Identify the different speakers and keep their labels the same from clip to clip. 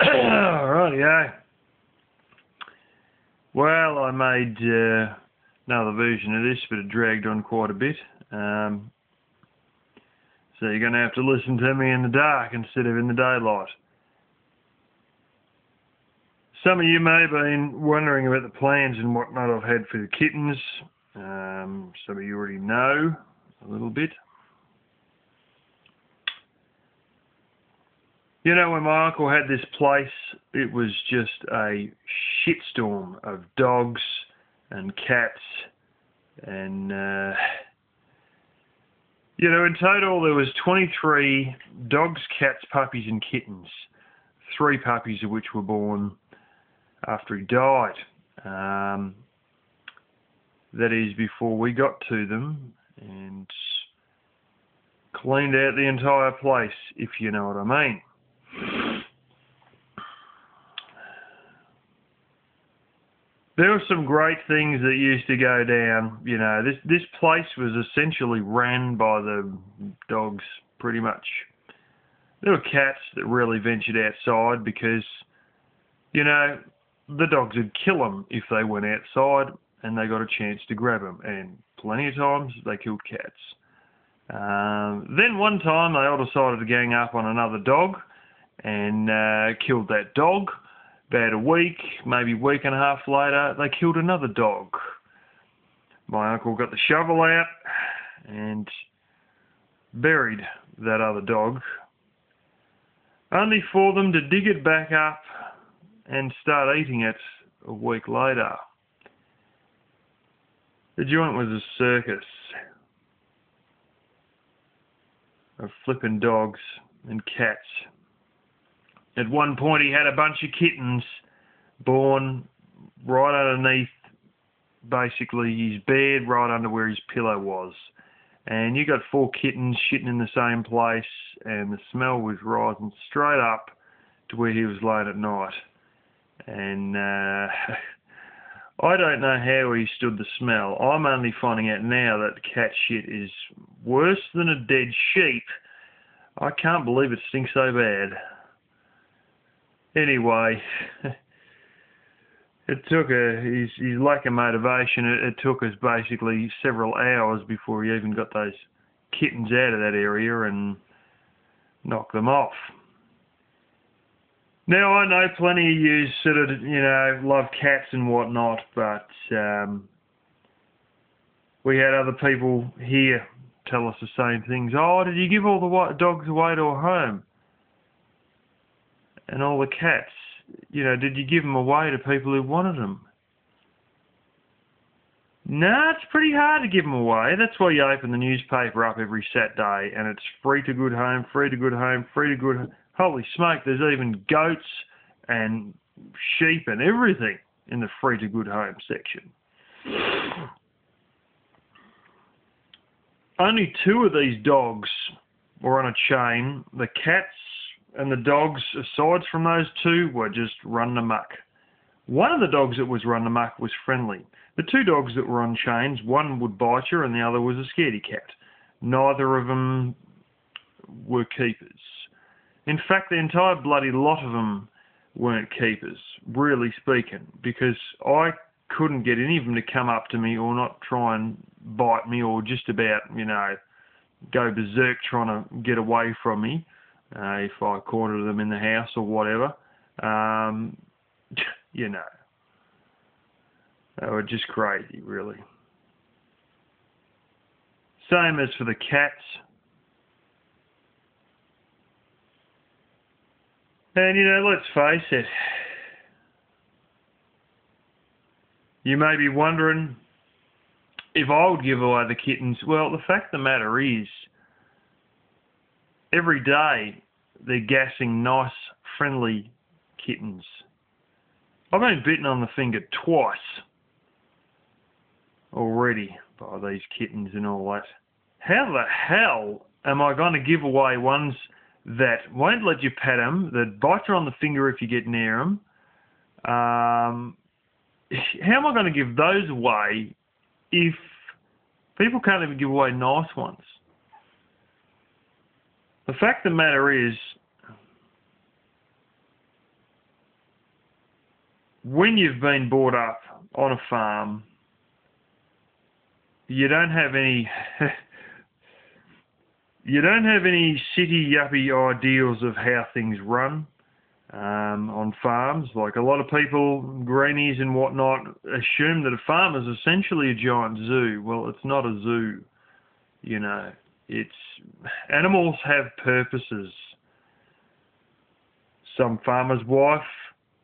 Speaker 1: Rightio. Well, I made another version of this, but it dragged on quite a bit. So you're going to have to listen to me in the dark instead of in the daylight. Some of you may have been wondering about the plans and whatnot I've had for the kittens. Some of you already know a little bit. You know, when my uncle had this place, it was just a shitstorm of dogs and cats and, you know, in total there was 23 dogs, cats, puppies and kittens. 3 puppies of which were born after he died. That is before we got to them and cleaned out the entire place, if you know what I mean. There were some great things that used to go down. You know, this place was essentially ran by the dogs, pretty much. There were cats that really ventured outside because, you know, the dogs would kill them if they went outside and they got a chance to grab them. And plenty of times they killed cats. Then one time they all decided to gang up on another dog and killed that dog. About a week, maybe a week and a half later, they killed another dog. My uncle got the shovel out and buried that other dog, only for them to dig it back up and start eating it a week later. The joint was a circus of flipping dogs and cats. At one point he had a bunch of kittens born right underneath basically his bed, right under where his pillow was. And you got 4 kittens shitting in the same place and the smell was rising straight up to where he was laying at night. And I don't know how he stood the smell. I'm only finding out now that cat shit is worse than a dead sheep. I can't believe it stinks so bad. Anyway, it took his lack of motivation. It took us basically several hours before he even got those kittens out of that area and knocked them off. Now, I know plenty of you sort of, you know, love cats and whatnot, but we had other people here tell us the same things. Oh, did you give all the dogs away to a home? And all the cats, you know, did you give them away to people who wanted them? No, it's pretty hard to give them away. That's why you open the newspaper up every Saturday and it's free to good home, free to good home, free to good home. Holy smoke, there's even goats and sheep and everything in the free to good home section. Only 2 of these dogs were on a chain. The cats and the dogs, aside from those 2, were just running amok. One of the dogs that was running amok was friendly. The 2 dogs that were on chains, one would bite you and the other was a scaredy cat. Neither of them were keepers. In fact, the entire bloody lot of them weren't keepers, really speaking, because I couldn't get any of them to come up to me or not try and bite me or just about, you know, go berserk trying to get away from me. If I cornered them in the house or whatever, you know, they were just crazy, really. Same as for the cats. And, you know, let's face it, you may be wondering if I would give away the kittens. Well, the fact of the matter is, every day they're gassing nice, friendly kittens. I've been bitten on the finger twice already by these kittens and all that. How the hell am I going to give away ones that won't let you pet them, that bite you on the finger if you get near them? How am I going to give those away if people can't even give away nice ones? The fact of the matter is, when you've been brought up on a farm, you don't have any you don't have any city yuppie ideals of how things run on farms. Like a lot of people, greenies and whatnot, assume that a farm is essentially a giant zoo. Well, it's not a zoo. You know, animals have purposes. Some farmers' wives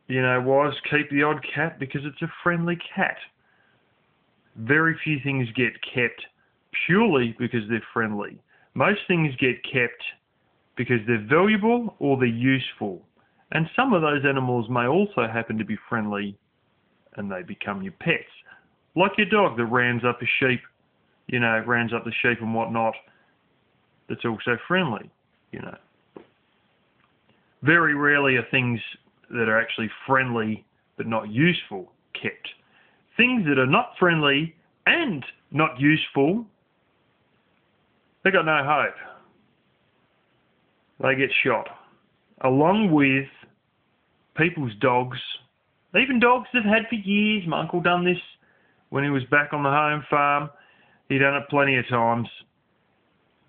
Speaker 1: keep the odd cat because it's a friendly cat. Very few things get kept purely because they're friendly. Most things get kept because they're valuable or they're useful. And some of those animals may also happen to be friendly and they become your pets. Like your dog that rounds up a sheep, rounds up the sheep and whatnot, that's also friendly, Very rarely are things that are actually friendly but not useful kept. Things that are not friendly and not useful, they got no hope. They get shot. Along with people's dogs, even dogs they've had for years. My uncle done this when he was back on the home farm. He done it plenty of times.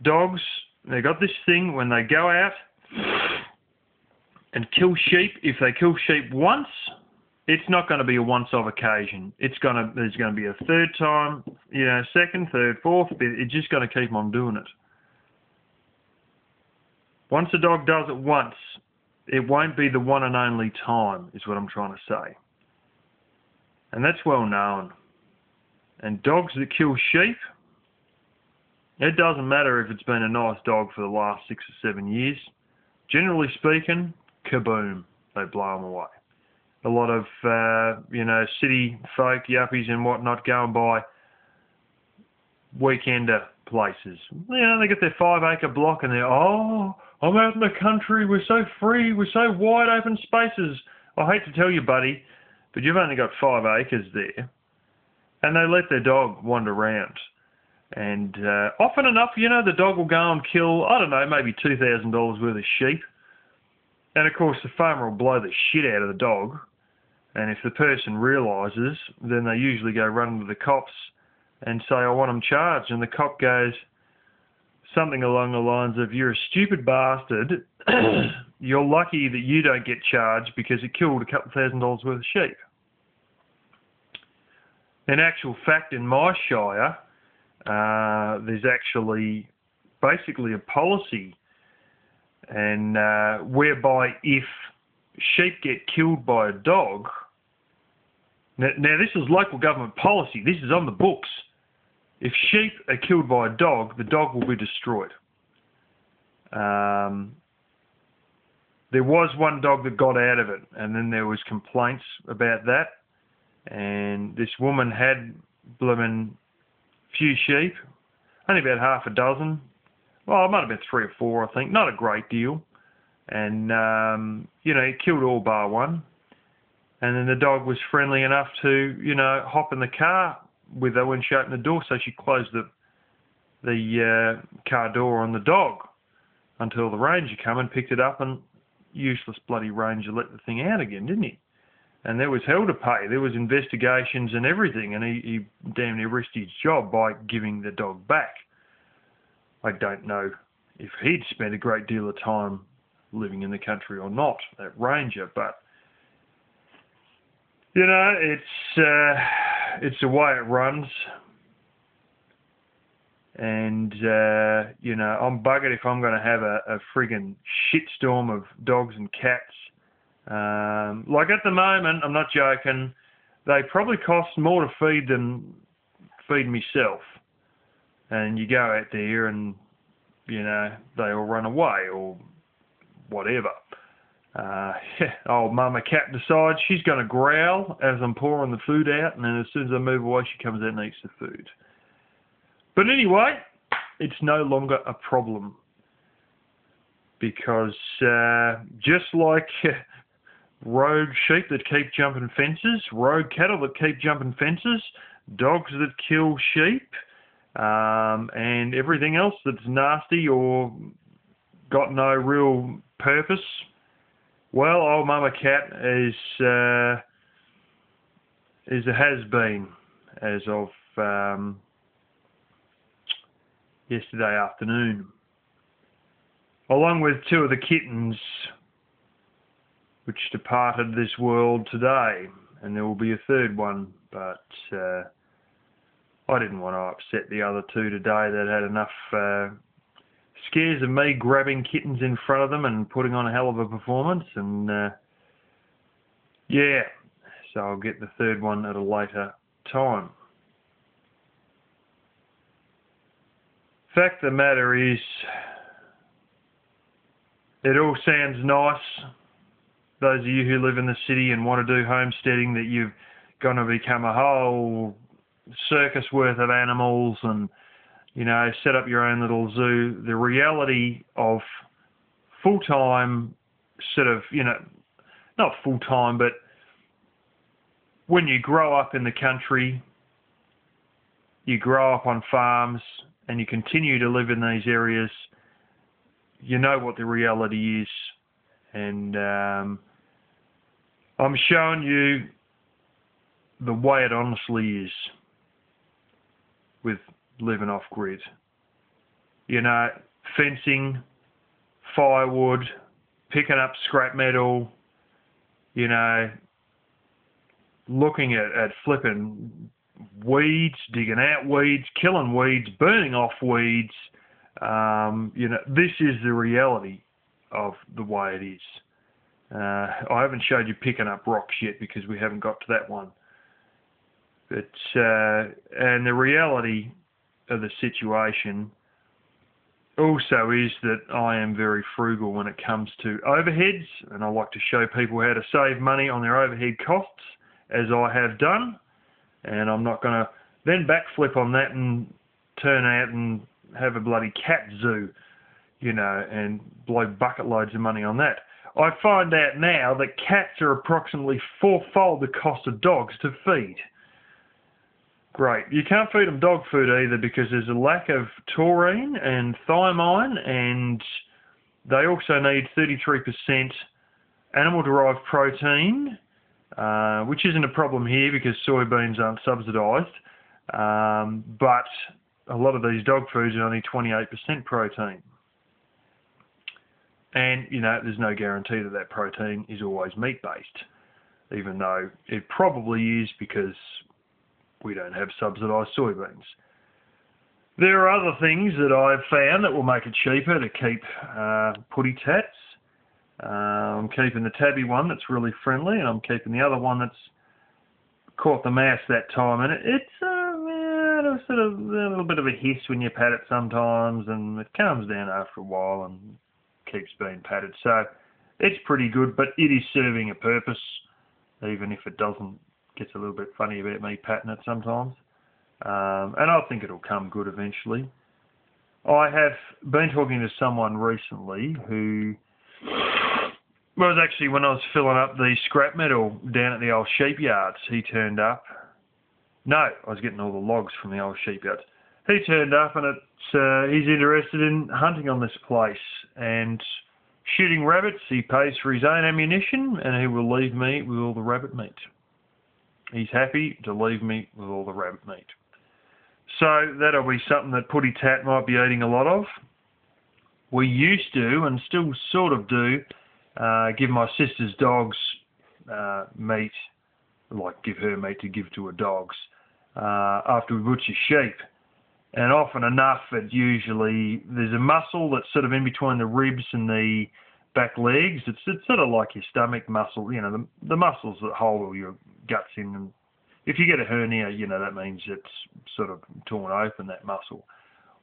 Speaker 1: Dogs, they got this thing when they go out and kill sheep. If they kill sheep once, it's not going to be a once-off occasion. There's going to be a third time, second, third, fourth. It's just going to keep on doing it. Once a dog does it once, it won't be the one and only time, is what I'm trying to say. And that's well known. And dogs that kill sheep, it doesn't matter if it's been a nice dog for the last 6 or 7 years. Generally speaking, kaboom, they blow them away. A lot of, city folk, yuppies and whatnot going by weekender places. They get their 5-acre block and they're, I'm out in the country, we're so free, we're so wide open spaces. I hate to tell you, buddy, but you've only got 5 acres there. And they let their dog wander around. And often enough, the dog will go and kill, I don't know, maybe $2,000 worth of sheep. And of course, the farmer will blow the shit out of the dog. And if the person realises, then they usually go run to the cops and say, I want them charged. And the cop goes something along the lines of, you're a stupid bastard. You're lucky that you don't get charged because it killed a couple $1,000 worth of sheep. In actual fact, in my shire, there's actually basically a policy and whereby if sheep get killed by a dog, now this is local government policy, this is on the books. If sheep are killed by a dog, the dog will be destroyed. There was one dog that got out of it, and then there was complaints about that, and this woman had blooming few sheep, only about half a dozen. Well, it might have been 3 or 4, I think. Not a great deal. And, he killed all bar one. And then the dog was friendly enough to, hop in the car with her when she opened the door. So she closed the car door on the dog until the ranger came and picked it up, and useless bloody ranger let the thing out again, didn't he? And there was hell to pay. There was investigations and everything, and he damn near risked his job by giving the dog back. I don't know if he'd spent a great deal of time living in the country or not, that ranger, but it's the way it runs. And I'm buggered if I'm going to have a friggin' shitstorm of dogs and cats. Like at the moment, I'm not joking, they probably cost more to feed than feed myself. And you go out there and, they all run away or whatever. Old mama cat decides she's going to growl as I'm pouring the food out, and then as soon as I move away, she comes out and eats the food. But anyway, it's no longer a problem. Because just like road sheep that keep jumping fences, road cattle that keep jumping fences, dogs that kill sheep, and everything else that's nasty or got no real purpose, well, old mama cat is is a has-been as of yesterday afternoon, along with 2 of the kittens which departed this world today, and there will be a 3rd one, but I didn't want to upset the other 2 today. They'd had enough scares of me grabbing kittens in front of them and putting on a hell of a performance, and yeah, so I'll get the 3rd one at a later time. Fact of the matter is, it all sounds nice, those of you who live in the city and want to do homesteading, that you've going to become a whole circus worth of animals and, you know, set up your own little zoo. The reality of full-time sort of, you know, not full-time, but when you grow up in the country, you grow up on farms and you continue to live in these areas, you know what the reality is. And I'm showing you the way it honestly is with living off-grid. You know, fencing, firewood, picking up scrap metal, you know, looking at flipping weeds, digging out weeds, killing weeds, burning off weeds. You know, this is the reality of the way it is. I haven't showed you picking up rocks yet because we haven't got to that one. But and the reality of the situation also is that I am very frugal when it comes to overheads, and I like to show people how to save money on their overhead costs, as I have done. And I'm not going to then backflip on that and turn out and have a bloody cat zoo, you know, and blow bucket loads of money on that. I find out now that cats are approximately 4-fold the cost of dogs to feed. Great. You can't feed them dog food either because there's a lack of taurine and thiamine, and they also need 33% animal-derived protein, which isn't a problem here because soybeans aren't subsidised, but a lot of these dog foods are only 28% protein. And, you know, there's no guarantee that that protein is always meat-based, even though it probably is because we don't have subsidised soybeans. There are other things that I've found that will make it cheaper to keep putty tats. I'm keeping the tabby one that's really friendly, and I'm keeping the other one that's caught the mouse that time. And it's sort of a little bit of a hiss when you pat it sometimes, and it calms down after a while and keeps being patted. So it's pretty good, but it is serving a purpose, even if it doesn't. Gets a little bit funny about me patting it sometimes. And I think it'll come good eventually. I have been talking to someone recently who was actually when I was filling up the scrap metal down at the old sheep yards. He turned up. No, I was getting all the logs from the old sheep yards. He turned up, and he's interested in hunting on this place and shooting rabbits. He pays for his own ammunition, and he will leave me with all the rabbit meat. He's happy to leave me with all the rabbit meat. So that'll be something that Putty Tat might be eating a lot of. We used to, and still sort of do, give my sister's dogs meat, like give her meat to give to her dogs, after we butcher sheep. And often enough, it usually, there's a muscle that's sort of in between the ribs and the back legs. It's sort of like your stomach muscle, you know, the muscles that hold all your guts in. And if you get a hernia, you know, that means it's sort of torn open, that muscle.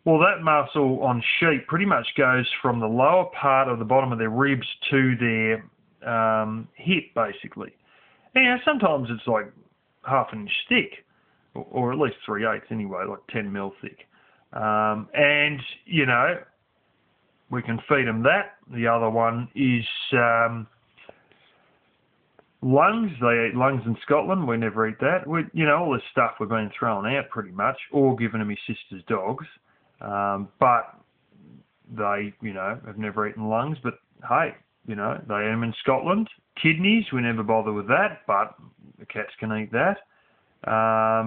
Speaker 1: Well, that muscle on sheep pretty much goes from the lower part of the bottom of their ribs to their hip, basically. And, you know, sometimes it's like half an inch thick, or at least 3/8 anyway, like 10 mil thick. And, you know, we can feed them that. The other one is lungs. They eat lungs in Scotland. We never eat that. You know, all this stuff we've been throwing out pretty much, or given to my sister's dogs. But they, you know, have never eaten lungs. But hey, you know, they eat them in Scotland. Kidneys, we never bother with that, but the cats can eat that. I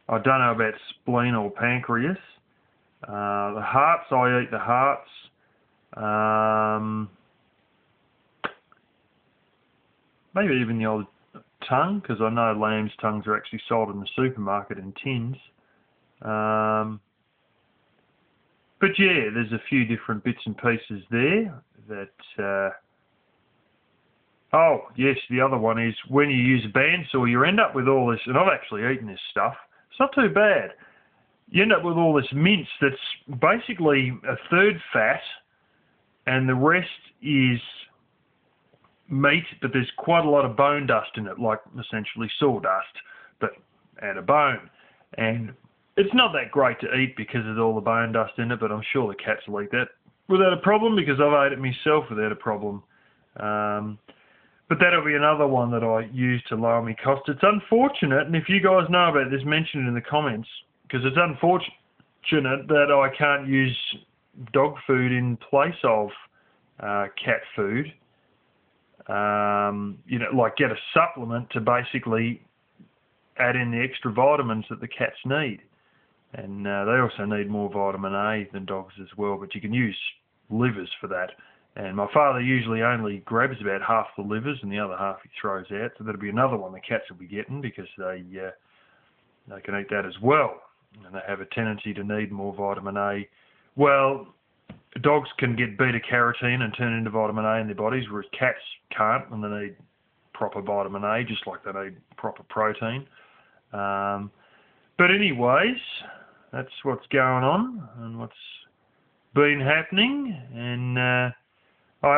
Speaker 1: don't know about spleen or pancreas. The hearts, I eat the hearts. Maybe even the old tongue, because I know lamb's tongues are actually sold in the supermarket in tins. But yeah, there's a few different bits and pieces there that... oh, yes, the other one is when you use a bandsaw, you end up with all this, and I've actually eaten this stuff. It's not too bad. You end up with all this mince that's basically a third fat, and the rest is meat, but there's quite a lot of bone dust in it, like essentially sawdust, but add a bone. And it's not that great to eat because there's all the bone dust in it, but I'm sure the cats will eat that without a problem, because I've ate it myself without a problem. But that'll be another one that I use to lower my cost. It's unfortunate, and if you guys know about this, mention it in the comments, because it's unfortunate that I can't use dog food in place of cat food. You know, like get a supplement to basically add in the extra vitamins that the cats need. And they also need more vitamin A than dogs as well, but you can use livers for that. And my father usually only grabs about half the livers and the other half he throws out. So that'll be another one the cats will be getting, because they can eat that as well. And they have a tendency to need more vitamin A. Well, dogs can get beta-carotene and turn into vitamin A in their bodies, whereas cats can't, and they need proper vitamin A, just like they need proper protein. But anyways, that's what's going on and what's been happening. And I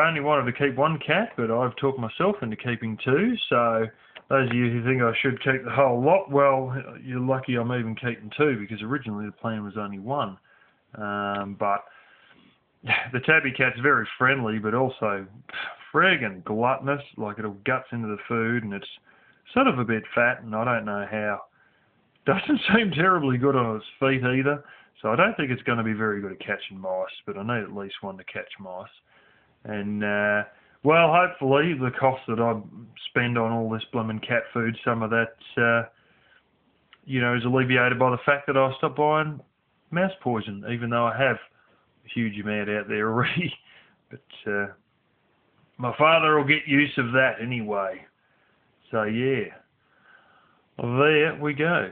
Speaker 1: only wanted to keep one cat, but I've talked myself into keeping two. So those of you who think I should keep the whole lot, well, you're lucky I'm even keeping two, because originally the plan was only one. But the tabby cat's very friendly, but also friggin' gluttonous. Like, it'll guts into the food, and it's sort of a bit fat, and I don't know how. Doesn't seem terribly good on its feet either, so I don't think it's going to be very good at catching mice, but I need at least one to catch mice. And, well, hopefully the cost that I spend on all this blooming cat food, some of that, you know, is alleviated by the fact that I stopped buying mouse poison, even though I have a huge amount out there already. But my father will get use of that anyway. So, yeah, there we go.